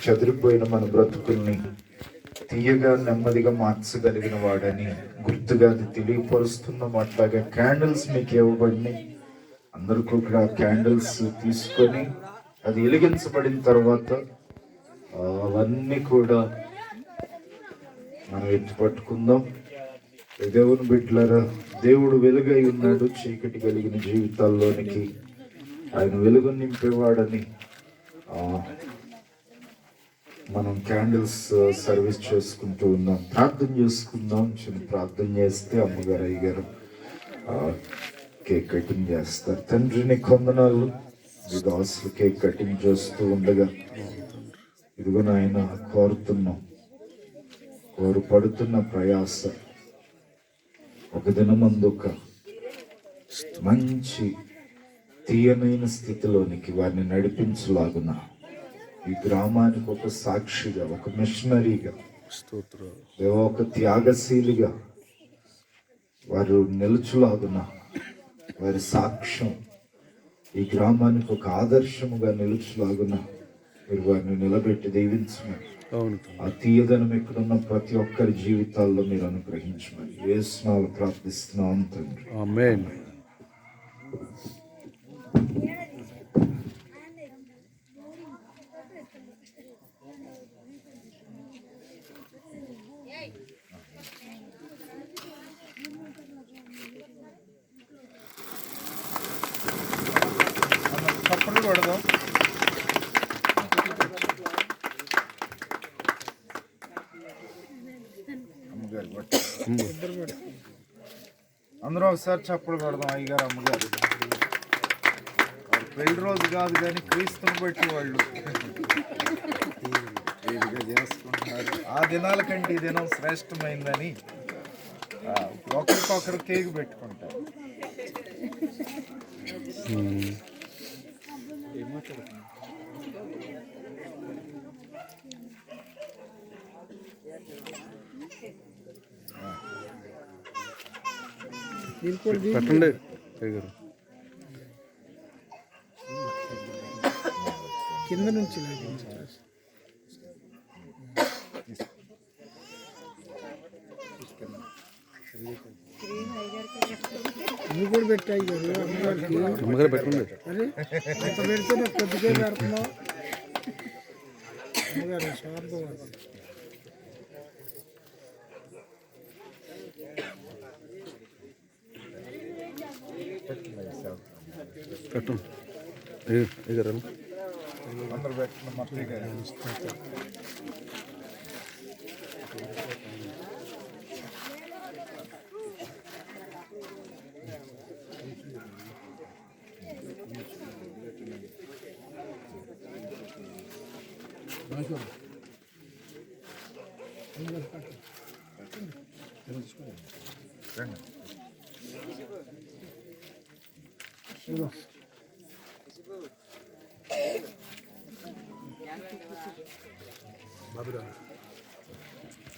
చెదిరిపోయిన మన బ్రతుకుల్ని తీయగా నెమ్మదిగా మార్చగలిగిన వాడని గుర్తుగా అది తెలియపరుస్తున్నాం. అట్లాగే క్యాండిల్స్ మీకు ఇవ్వబడినాయి. అందరికీ కూడా క్యాండిల్స్ తీసుకొని అది వెలిగించబడిన తర్వాత అవన్నీ కూడా మనం ఎత్తి పట్టుకుందాం. దేవుని బిడ్డలారా, దేవుడు వెలుగై ఉన్నాడు. చీకటి కలిగిన జీవితాల్లోనికి ఆయన వెలుగు నింపేవాడని మనం క్యాండిల్స్ సర్వీస్ చేసుకుంటూ ఉన్నాం. ప్రార్థన చేసుకుందాం. చిన్న ప్రార్థన చేస్తే అమ్మగారు అయ్యగారు కేక్ కటింగ్ చేస్తారు. తండ్రిని కొందనాలు మీ దాసులు కేక్ కటింగ్ చేస్తూ ఉండగా ఇదిగో నాయన కోరుతున్నాం, పడుతున్న ప్రయాస ఒక దినమందు ఒక మంచి తీయనైన స్థితిలోనికి వారిని నడిపించలాగున ఈ గ్రామానికి ఒక సాక్షిగా, ఒక మిషనరీగా, ఒక త్యాగశీలిగా వారు నిలుచులాగున వారి సాక్ష్యం ఈ గ్రామానికి ఒక ఆదర్శముగా నిలుచులాగున మీరు వారిని నిలబెట్టి దీవించమని, ఆ తీయదనం ఎక్కడున్న ప్రతి ఒక్కరి జీవితాల్లో మీరు అనుగ్రహించమని యేసునామములో ప్రార్థిస్తున్నాం తండ్రి. ఆమేన్. అందరూ ఒకసారి చప్పుడు కొడదాం. అయ్యగారు అమ్మగారు పెళ్లి రోజు కాదు కానీ క్రీస్తుని బట్టి వాళ్ళు చేసుకుంటున్నారు. ఆ దినాల కంటే ఈ దినం శ్రేష్టమైందని ఒకరికొకరు కేక్ పెట్టుకుంటారు. పెట్టండి కింద నుంచి నువ్వు కూడా పెట్టాయి అమ్మగారు పెట్టండి. అరే అంత పెడితే నాకు కొద్దిగా పెడుతున్నావు అమ్మగారు. శాంతం పెట్టు అందరు పెట్టిన మట్టిగా బాబు